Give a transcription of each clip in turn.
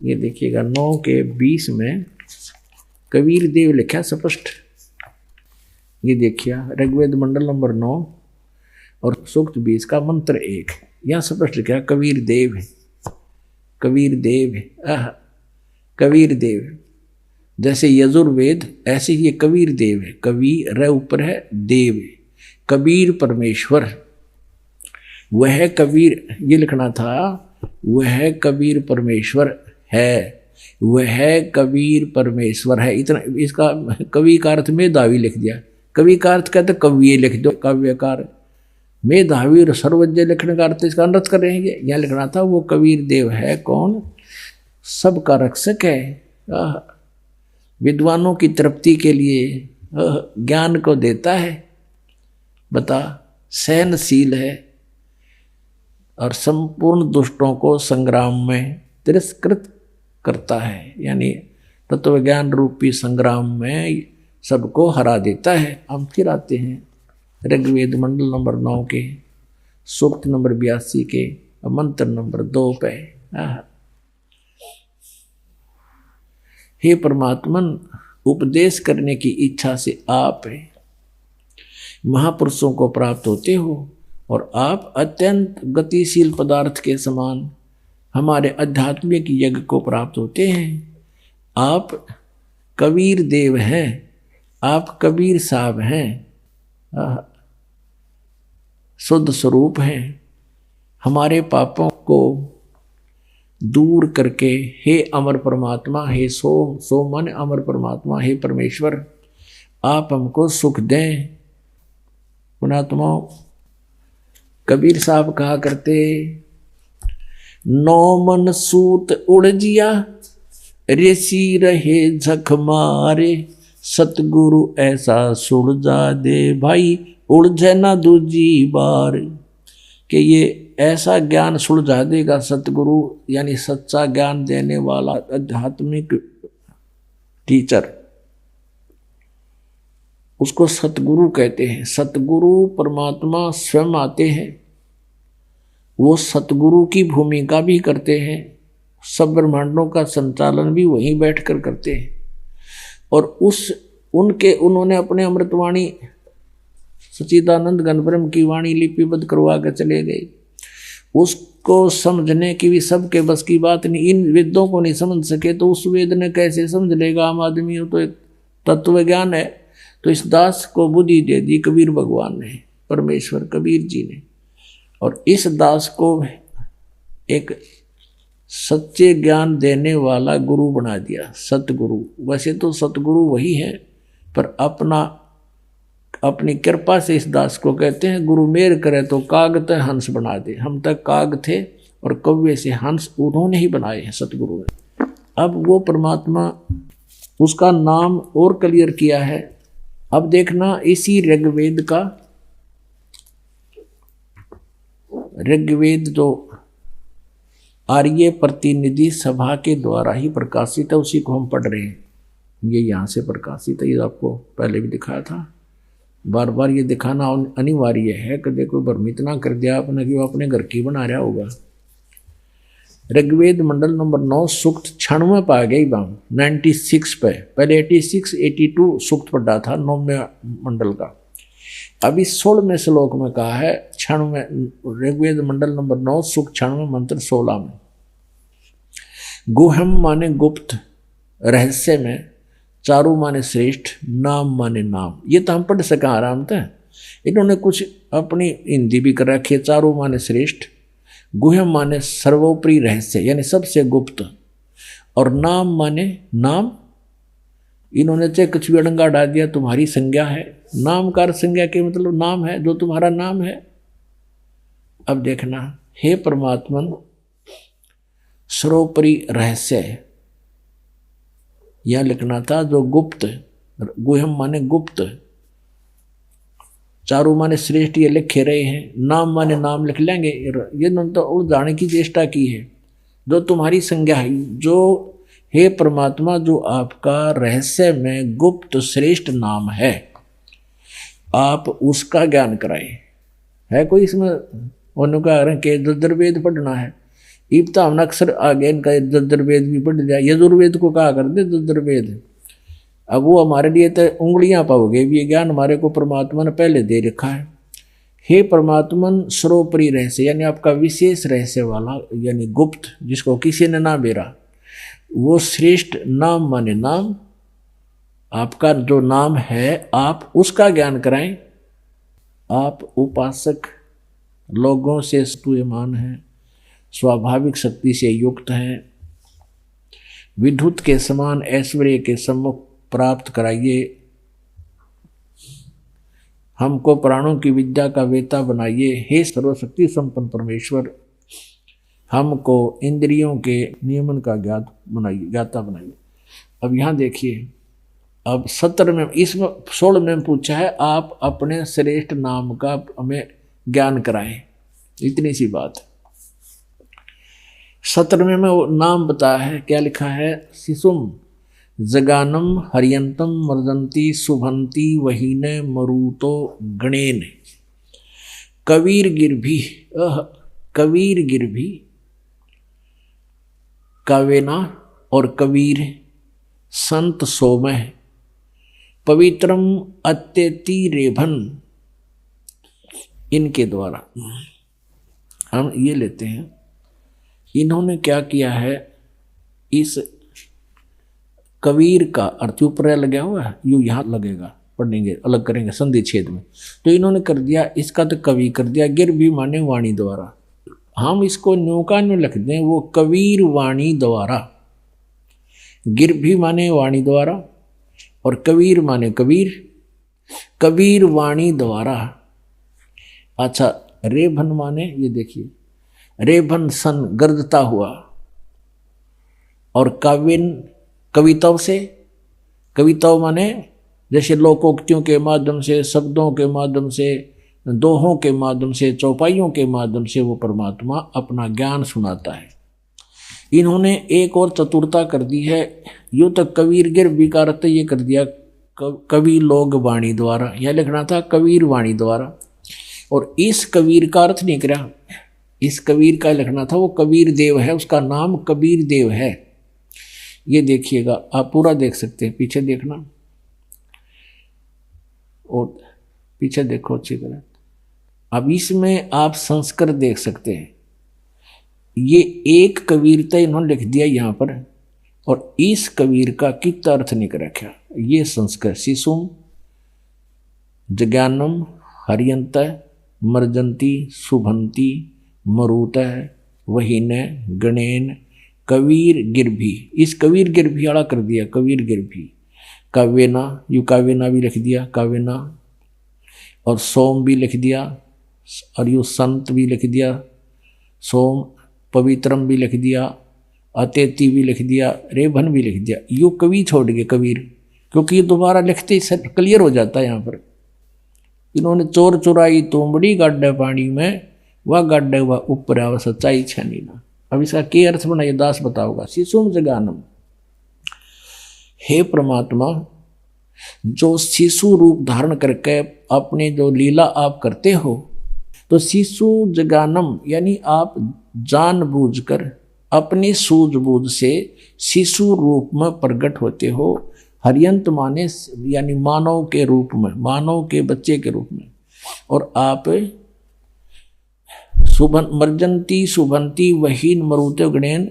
ये देखिएगा 9 के 20 में कबीर देव लिखा स्पष्ट। ये देखिए ऋग्वेद मंडल नंबर 9 और सूक्त 20 का मंत्र 1, यहाँ स्पष्ट लिखा कबीर देव है, कबीर देव है। कबीर देव जैसे यजुर्वेद ऐसे ही ये कबीर देव है। कवि र ऊपर है, देव है, कबीर परमेश्वर। वह कबीर, ये लिखना था, वह कबीर परमेश्वर है, वह कबीर परमेश्वर है। इतना इसका कवि का अर्थ मेधावी लिख दिया। कवि का अर्थ कहते कवि लिख दो, काव्यकार। मेधावी और सर्वज्ञ लिखने का अर्थ इसका अनर्थ कर रहे हैं। यहाँ लिखना था वो कबीर देव है कौन? सबका रक्षक है, विद्वानों की तृप्ति के लिए ज्ञान को देता है, बता, सहनशील है और संपूर्ण दुष्टों को संग्राम में तिरस्कृत करता है, यानी तत्व ज्ञान रूपी संग्राम में सबको हरा देता है। हम फिर आते हैं ऋग्वेद मंडल नंबर 9 के सूक्त नंबर 82 के मंत्र नंबर 2 पे। हे परमात्मन, उपदेश करने की इच्छा से आप महापुरुषों को प्राप्त होते हो और आप अत्यंत गतिशील पदार्थ के समान हमारे आध्यात्मिक यज्ञ को प्राप्त होते हैं। आप कबीर देव हैं, आप कबीर साहब हैं, शुद्ध स्वरूप हैं। हमारे पापों को दूर करके हे अमर परमात्मा, हे सो मन अमर परमात्मा, हे परमेश्वर, आप हमको सुख दें। पुणात्माओं, कबीर साहब कहा करते, नौ मन सूत उड़ जिया, ऋषि रहे झक मारे, सतगुरु ऐसा सुलझा दे भाई, उलझे ना दूजी बार। कि ये ऐसा ज्ञान सुलझा देगा सतगुरु, यानी सच्चा ज्ञान देने वाला आध्यात्मिक टीचर, उसको सतगुरु कहते हैं। सतगुरु परमात्मा स्वयं आते हैं, वो सतगुरु की भूमिका भी करते हैं, सब ब्रह्मांडों का संचालन भी वहीं बैठकर करते हैं। और उन्होंने अपने अमृतवाणी सच्चिदानंद घन ब्रह्म की वाणी लिपिबद्ध करवा कर चले गए। उसको समझने की भी सबके बस की बात नहीं। इन वेदों को नहीं समझ सके तो उस वेद ने कैसे समझ लेगा आम आदमी? हो तो एक तत्व ज्ञान है। तो इस दास को बुद्धि दे दी कबीर भगवान ने, परमेश्वर कबीर जी ने, और इस दास को एक सच्चे ज्ञान देने वाला गुरु बना दिया, सतगुरु। वैसे तो सतगुरु वही है, पर अपनी कृपा से इस दास को कहते हैं गुरु मेर करे तो काग तय हंस बना दे। हम तक काग थे और कौवे से हंस उन्होंने ही बनाए हैं, सतगुरु ने। अब वो परमात्मा, उसका नाम और क्लियर किया है। अब देखना इसी ऋग्वेद जो आर्य प्रतिनिधि सभा के द्वारा ही प्रकाशित है, उसी को हम पढ़ रहे हैं। ये यहाँ से प्रकाशित है, ये आपको पहले भी दिखाया था। बार बार ये दिखाना अनिवार्य है कि देखो भ्रमित ना कर दिया आपने कि वो अपने घर की बना रहा होगा। ऋग्वेद मंडल नंबर 9 सूक्त 96 पा गई बाम 96 पे। पहले 86 82 सूक्त पढ़ा था 9वें मंडल का। अभी 16वें श्लोक में कहा है 96 ऋग्वेद मंडल नंबर 9 सूक्त 96 मंत्र 16 में, गुहम माने गुप्त, रहस्य में, चारु माने श्रेष्ठ, नाम माने नाम। ये तो हम पढ़ सका आराम से। इन्होंने कुछ अपनी हिंदी भी कर रखी है। चारु माने श्रेष्ठ, गुहम माने सर्वोपरि रहस्य यानी सबसे गुप्त, और नाम माने नाम। इन्होंने चाहे कुछ भी अड़ंगा डाल दिया, तुम्हारी संज्ञा है। नाम का संज्ञा के मतलब नाम है, जो तुम्हारा नाम है। अब देखना, हे परमात्मन, सर्वोपरि रहस्य यह लिखना था, जो गुप्त, गुहम माने गुप्त, चारु माने श्रेष्ठ, ये लिखे रहे हैं। नाम माने नाम लिख लेंगे। ये तो उलझाने की चेष्टा की है। जो तुम्हारी संज्ञा है, जो हे परमात्मा, जो आपका रहस्य में गुप्त श्रेष्ठ नाम है, आप उसका ज्ञान कराए। है कोई इसमें उन्होंने कहा कि ऋग्वेद पढ़ना है, इब्ता हमने अक्सर आगे इनका यजुर्वेद भी पढ़ लिया, यजुर्वेद को कहा करते यजुर्वेद। अब वो हमारे लिए तो उंगलियां पाओगे, ये ज्ञान हमारे को परमात्मा ने पहले दे रखा है। हे परमात्मन सर्वोपरि रहस्य, यानी आपका विशेष रहस्य वाला, यानी गुप्त, जिसको किसी ने ना बेरा, वो श्रेष्ठ नाम माने नाम, आपका जो नाम है आप उसका ज्ञान कराएं। आप उपासक लोगों से स्तूयमान हैं, स्वाभाविक शक्ति से युक्त हैं, विद्युत के समान ऐश्वर्य के सम्मुख प्राप्त कराइए। हमको प्राणों की विद्या का वेता बनाइए। हे सर्वशक्ति संपन्न परमेश्वर, हमको इंद्रियों के नियमन का ज्ञाता बनाइए। अब यहाँ देखिए, अब 17 में, इसमें 16 में पूछा है आप अपने श्रेष्ठ नाम का हमें ज्ञान कराएं, इतनी सी बात। 17 में वो नाम बताया है, क्या लिखा है, शिशुम जगानम हरियंतम मर्दंती शुभंती वहीने मरुतो गणेन कबीर गिरभी कबीर गिरभी कावेना और कबीर संत सोमह पवित्रम अत्यति रेभन, इनके द्वारा हम ये लेते हैं। इन्होंने क्या किया है, इस कबीर का अर्थ ऊपर लगा हुआ है, यू यहाँ लगेगा, पढ़ेंगे अलग करेंगे संधि छेद में। तो इन्होंने कर दिया, इसका तो कवि कर दिया, गिर भी माने वाणी द्वारा। हम इसको न्यौका न्यू लिख दें, वो कबीर वाणी द्वारा। गिर भी माने वाणी द्वारा और कबीर माने कबीर, कबीर वाणी द्वारा। अच्छा, रेभन माने ये देखिए, रेभन सन गर्दता हुआ, और काव्यन कविताओं से, कविताओं माने जैसे लोकोक्तियों के माध्यम से, शब्दों के माध्यम से, दोहों के माध्यम से, चौपाइयों के माध्यम से वो परमात्मा अपना ज्ञान सुनाता है। इन्होंने एक और चतुरता कर दी है, यूँ तक कबीर गिर विकारत ये कर दिया कवि लोग वाणी द्वारा, यह लिखना था कबीर वाणी द्वारा, और इस कबीर का अर्थ नहीं करा, इस कबीर का लिखना था वो कबीर देव है, उसका नाम कबीर देव है। ये देखिएगा, आप पूरा देख सकते हैं, पीछे देखना और पीछे देखो अच्छी तरह। अब इसमें आप संस्कृत देख सकते हैं, ये एक कबीरता इन्होंने लिख दिया यहाँ पर, और इस कबीर का कितना अर्थ नहीं कर रखा। ये संस्कृत शिशुम जज्ञानम हरियंत मर्जंती शुभंती मरुत वहीन गणेन कबीर गिरभी, इस कबीर गिरभी वाला कर दिया, कबीर गिरभी। काव्यना, यू काव्यना भी लिख दिया, काव्यना, और सोम भी लिख दिया, और यू संत भी लिख दिया, सोम, पवित्रम भी लिख दिया, अत्यति भी लिख दिया, रेभन भी लिख दिया। यू कवि छोड़ गए कबीर, क्योंकि ये दोबारा लिखते ही क्लियर हो जाता है। यहाँ पर इन्होंने चोर चुराई तोमड़ी गाड्डे पानी में, वह गाड्डे वह ऊपर आवा सच्चाई छनी ना। अब इसका क्या अर्थ बना, ये दास बताओगा। शिशुम जगानम, हे परमात्मा, जो शिशु रूप धारण करके अपने जो लीला आप करते हो, तो शिशु जगानम यानी आप जानबूझकर अपनी सूझबूझ से शिशु रूप में प्रकट होते हो। हरियंत माने यानी मानव के रूप में, मानव के बच्चे के रूप में, और आप शुभन मर्जंती शुभंती वहीन मरुते गणेन,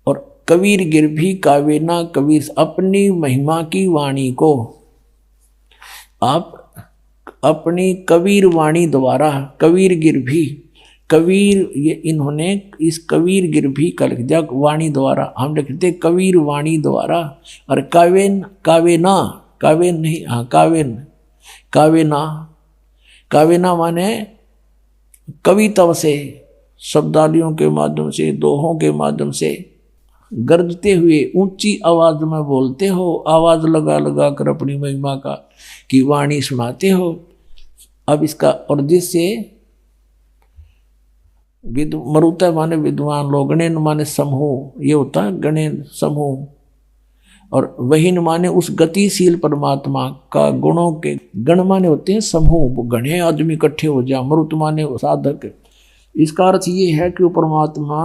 और कबीर गिरभी कावेना कबीर, अपनी महिमा की वाणी को आप अपनी कबीर वाणी द्वारा, कबीर गिरभी, कबीर ये इन्होंने इस कबीर गिरभी का लिख दिया वाणी द्वारा, हम लिखते कबीर वाणी द्वारा। और कावेन, कावेना, कावेन नहीं, हाँ कावेन, कावेना, कावेना माने कविता से, शब्दावलियों के माध्यम से, दोहों के माध्यम से गरजते हुए ऊंची आवाज में बोलते हो, आवाज लगा लगा कर अपनी महिमा का की वाणी सुनाते हो। अब इसका और जिससे मरुता माने विद्वान लोग, गणेन माने समूह, ये होता है गणेन समूह, और वहीन माने उस गतिशील परमात्मा का गुणों के, गण माने होते हैं समूह, गणे आदमी इकट्ठे हो जाए, मरुत माने साधक, इसका अर्थ ये है कि वो परमात्मा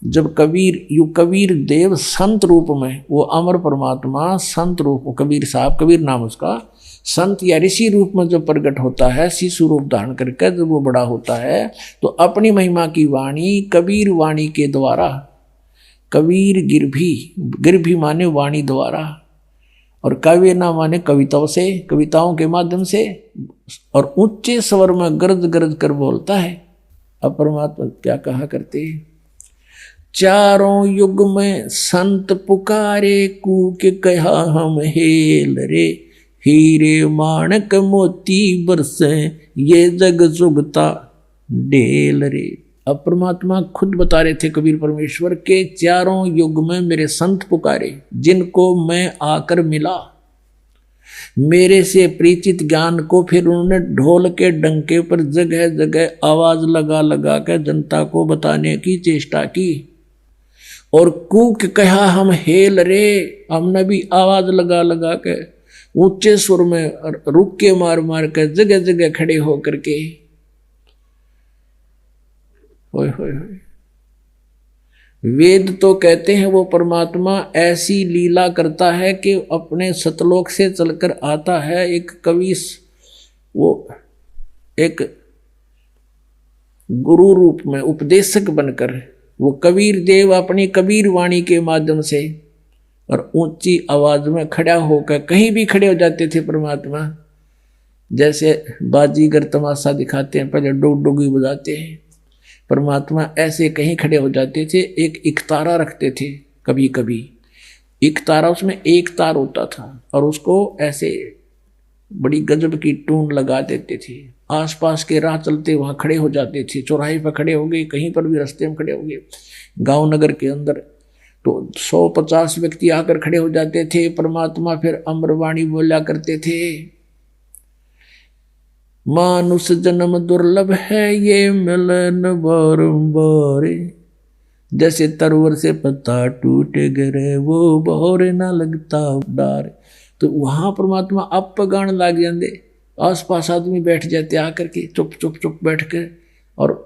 जब कबीर देव संत रूप में, वो अमर परमात्मा संत रूप, कबीर साहब, कबीर नाम उसका, संत या ऋषि रूप में जब प्रकट होता है, शिशु रूप धारण करके जब वो बड़ा होता है, तो अपनी महिमा की वाणी कबीर वाणी के द्वारा, कबीर गिरभी माने वाणी द्वारा, और काव्य ना माने कविताओं से, कविताओं के माध्यम से, और ऊंचे स्वर में गरज गरज कर बोलता है। अब परमात्मा क्या कहा करते, चारों युग में संत पुकारे, कूक कहा हम हेल रे, हीरे माणक मोती बरसे, ये जग सुगता ढेल रे। अब परमात्मा खुद बता रहे थे कबीर परमेश्वर के, चारों युग में मेरे संत पुकारे, जिनको मैं आकर मिला, मेरे से परिचित ज्ञान को फिर उन्होंने ढोल के डंके पर जगह जगह आवाज लगा लगा कर जनता को बताने की चेष्टा की। और कूक कहा हम हेल रे, हमने भी आवाज लगा लगा के ऊंचे सुर में रुक के मार मार कर जगह जगह खड़े होकर के, होय होय होय। वेद तो कहते हैं वो परमात्मा ऐसी लीला करता है कि अपने सतलोक से चलकर आता है एक कवि, वो एक गुरु रूप में उपदेशक बनकर, वो कबीर देव अपनी कबीर वाणी के माध्यम से और ऊंची आवाज में खड़ा होकर, कहीं भी खड़े हो जाते थे परमात्मा, जैसे बाजीगर तमाशा दिखाते हैं, पहले डोग डोगी बजाते हैं, परमात्मा ऐसे कहीं खड़े हो जाते थे। एक इकतारा रखते थे, कभी कभी इकतारा, उसमें एक तार होता था और उसको ऐसे बड़ी गजब की टून लगा देते थे। आसपास के राह चलते वहाँ खड़े हो जाते थे, चौराहे पर खड़े हो गए, कहीं पर भी रास्ते में खड़े हो गए, गांव नगर के अंदर तो 150 व्यक्ति आकर खड़े हो जाते थे। परमात्मा फिर अमरवाणी बोला करते थे, मानुष जन्म दुर्लभ है ये मिलन बारंबार, जैसे तरवर से पत्ता टूट गिरे वो बहोरे ना लगता डार। तो वहां परमात्मा आप गान लाग जाते, आसपास आदमी बैठ जाते आकर के, चुप चुप चुप बैठ कर, और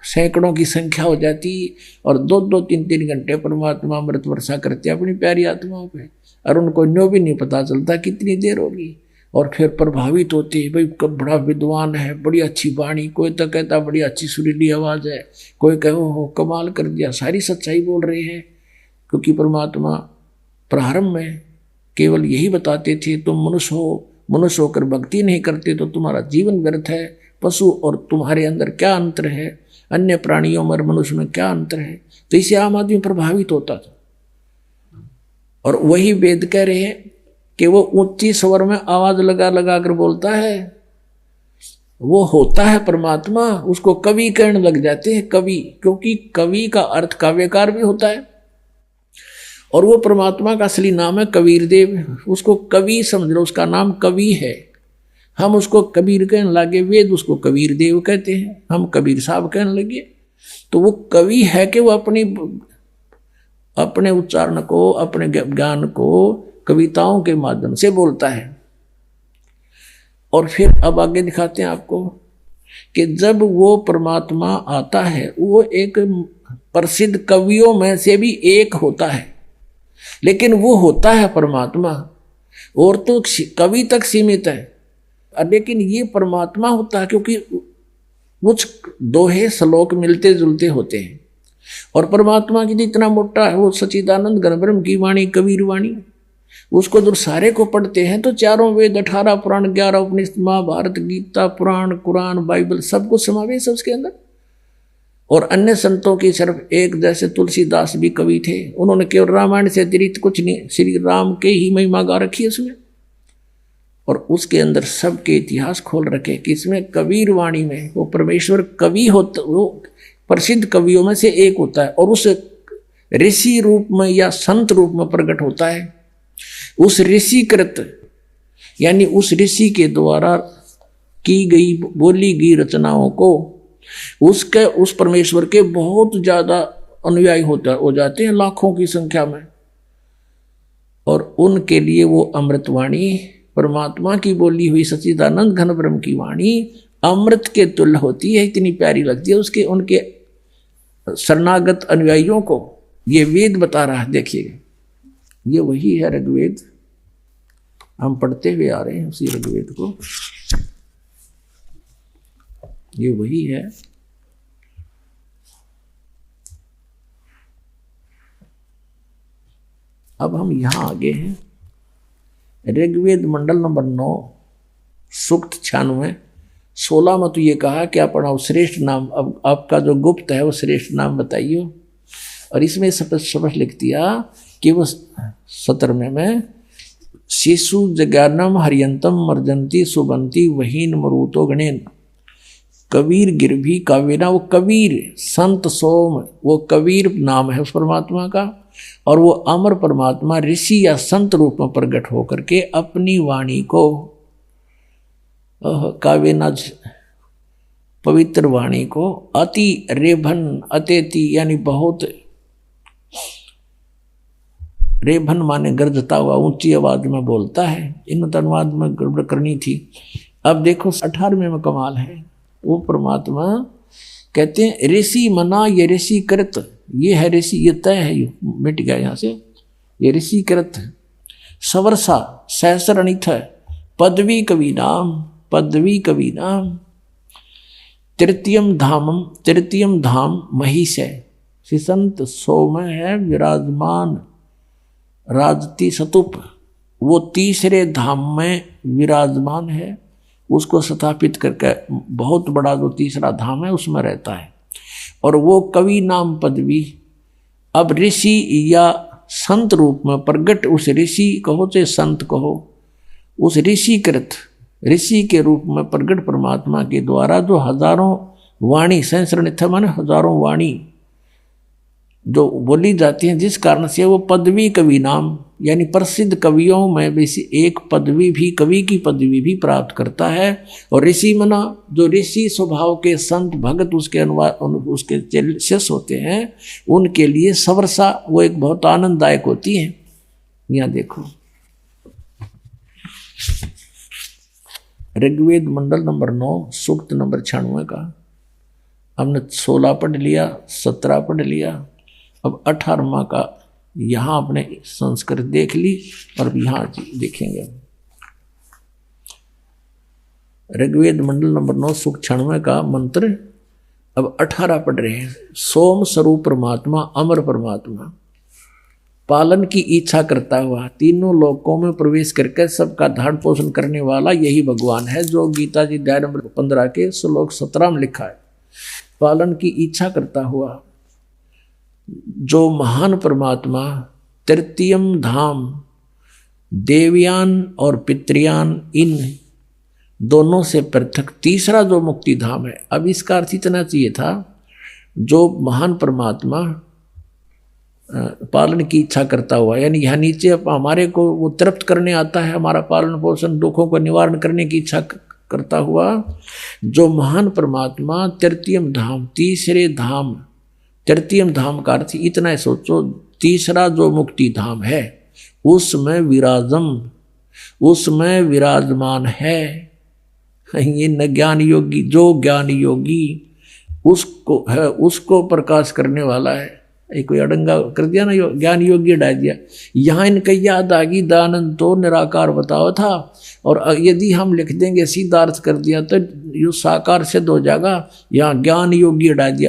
सैकड़ों की संख्या हो जाती, और 2-2, 3-3 घंटे परमात्मा अमृत वर्षा करते अपनी प्यारी आत्माओं पे, और उनको न्यो भी नहीं पता चलता कितनी देर होगी। और फिर प्रभावित होते, भाई कब बड़ा विद्वान है, बड़ी अच्छी वाणी, कोई तो कहता बड़ी अच्छी सुरीली आवाज़ है, कोई कहे हो कमाल कर दिया, सारी सच्चाई बोल रहे हैं। क्योंकि परमात्मा प्रारंभ में केवल यही बताते थे, तुम मनुष्य हो, मनुष्य होकर भक्ति नहीं करते तो तुम्हारा जीवन व्यर्थ है, पशु और तुम्हारे अंदर क्या अंतर है, अन्य प्राणियों में मनुष्य में क्या अंतर है। तो इससे आम आदमी प्रभावित होता था। और वही वेद कह रहे हैं कि वो ऊंची स्वर में आवाज लगा लगा कर बोलता है, वो होता है परमात्मा, उसको कवि कहने लग जाते हैं, कवि, क्योंकि कवि का अर्थ काव्यकार भी होता है, और वो परमात्मा का असली नाम है कबीर देव। उसको कवि समझ लो, उसका नाम कवि है। हम उसको कबीर कहने लगे, वेद उसको कबीर देव कहते हैं, हम कबीर साहब कहने लगे। तो वो कवि है कि वो अपने उच्चारण को, अपने ज्ञान को कविताओं के माध्यम से बोलता है। और फिर अब आगे दिखाते हैं आपको कि जब वो परमात्मा आता है, वो एक प्रसिद्ध कवियों में से भी एक होता है, लेकिन वो होता है परमात्मा, और तो कवि तक सीमित है, लेकिन ये परमात्मा होता है, क्योंकि कुछ दोहे श्लोक मिलते जुलते होते हैं। और परमात्मा की इतना मोटा है, वो सच्चिदानंद घन ब्रह्म की वाणी, कबीर वाणी, उसको जब सारे को पढ़ते हैं तो चारों वेद, 18 पुराण, 11 उपनिषद, महाभारत, गीता, पुराण, कुरान, बाइबल, सब कुछ समावेश है उसके अंदर। और अन्य संतों की सिर्फ एक, जैसे तुलसीदास भी कवि थे, उन्होंने केवल रामायण से अतिरिक्त कुछ नहीं, श्री राम के ही महिमा गा रखी है उसमें, और उसके अंदर सबके इतिहास खोल रखे कि इसमें कबीर वाणी में वो परमेश्वर कवि होता, वो प्रसिद्ध कवियों में से एक होता है, और उस ऋषि रूप में या संत रूप में प्रकट होता है। उस ऋषिकृत यानी उस ऋषि के द्वारा की गई, बोली गई रचनाओं को उसके, उस परमेश्वर के बहुत ज्यादा अनुयायी हो जाते हैं, लाखों की संख्या में, और उनके लिए वो अमृतवाणी, परमात्मा की बोली हुई सच्चिदानंद घन ब्रह्म की वाणी अमृत के तुल्य होती है, इतनी प्यारी लगती है उसके उनके शरणागत अनुयायियों को। ये वेद बता रहा है, देखिए ये वही है ऋग्वेद, हम पढ़ते हुए आ रहे हैं उसी ऋग्वेद को, ये वही है। अब हम यहां आगे हैं, ऋग्वेद मंडल नंबर 9 सूक्त 96 16 में तो ये कहा कि आप पढ़ाओ श्रेष्ठ नाम, अब आपका जो गुप्त है वो श्रेष्ठ नाम बताइए। और इसमें स्पष्ट लिख दिया कि वो 17वें में शिशु जगानम हरियंतम मर्जंती सुबंती वहीन मरुतो गणेन कबीर गिरभी कावेना। वो कबीर संत सोम, वो कबीर नाम है उस परमात्मा का, और वो अमर परमात्मा ऋषि या संत रूप में प्रकट होकर के अपनी वाणी को कावेना पवित्र वाणी को अति रेभन अत्यति यानी बहुत, रेभन माने गरजता हुआ ऊंची आवाज में बोलता है। इन अनुवाद में गड़बड़ करनी थी। अब देखो 18वें में कमाल है, वो परमात्मा कहते हैं ऋषि मना ये ऋषि कृत, ये है ऋषि, ये तय है, ये मिट गया यहाँ से, ये ऋषि कृत सवर्षा सहस्रणिथ पदवी कवि नाम, पदवी कवि नाम तृतीयम धाम महिष है, सिसंत सोम है विराजमान राजती सतुप, वो तीसरे धाम में विराजमान है, उसको स्थापित करके बहुत बड़ा जो तीसरा धाम है उसमें रहता है। और वो कवि नाम पदवी, अब ऋषि या संत रूप में प्रगट, उस ऋषि कहो चाहे संत कहो, उस ऋषिकृत ऋषि के रूप में प्रगट परमात्मा के द्वारा जो हजारों वाणी सहस्रनिथ माने हजारों वाणी जो बोली जाती हैं, जिस कारण से वो पदवी कवि नाम यानी प्रसिद्ध कवियों में वैसी एक पदवी भी, कवि की पदवी भी प्राप्त करता है। और ऋषि मना जो ऋषि स्वभाव के संत भगत उसके उसके शिष्य होते हैं, उनके लिए सवर्षा वो एक बहुत आनंददायक होती है। यहाँ देखो ऋग्वेद मंडल नंबर 9 सूक्त नंबर 96 का हमने 16 पढ़ लिया, 17 पढ़ लिया, अब 18वां का यहाँ आपने संस्कृत देख ली और यहाँ देखेंगे ऋग्वेद मंडल नंबर 9 सूक्त 96 का मंत्र। अब 18 पढ़ रहे हैं। सोम स्वरूप परमात्मा अमर परमात्मा पालन की इच्छा करता हुआ तीनों लोकों में प्रवेश करके सबका धारण पोषण करने वाला यही भगवान है, जो गीता जी अध्याय नंबर 15 के श्लोक 17 में लिखा है। पालन की इच्छा करता हुआ जो महान परमात्मा तृतीयम धाम देवयान और पितृयान इन दोनों से पृथक तीसरा जो मुक्ति धाम है। अब इसका अर्थ इतना चाहिए था, जो महान परमात्मा पालन की इच्छा करता हुआ, यानी यहाँ नीचे हमारे को वो तृप्त करने आता है, हमारा पालन पोषण दुखों को निवारण करने की इच्छा करता हुआ जो महान परमात्मा तृतीयम धाम तीसरे धाम, तृतीयम धाम का अर्थ इतना है, सोचो तीसरा जो मुक्ति धाम है उसमें उसमें विराजमान है। ये न ज्ञान योगी, जो ज्ञान योगी उसको है, उसको प्रकाश करने वाला है। एक कोई अड़ंगा कर दिया ना, ज्ञान योगी डाल दिया। यहाँ इनका याद आ गई दानंद तो निराकार बताओ था, और यदि हम लिख देंगे सीधा अर्थ कर दिया तो यो साकार सिद्ध हो जाएगा। यहाँ ज्ञान योगी डाल दिया।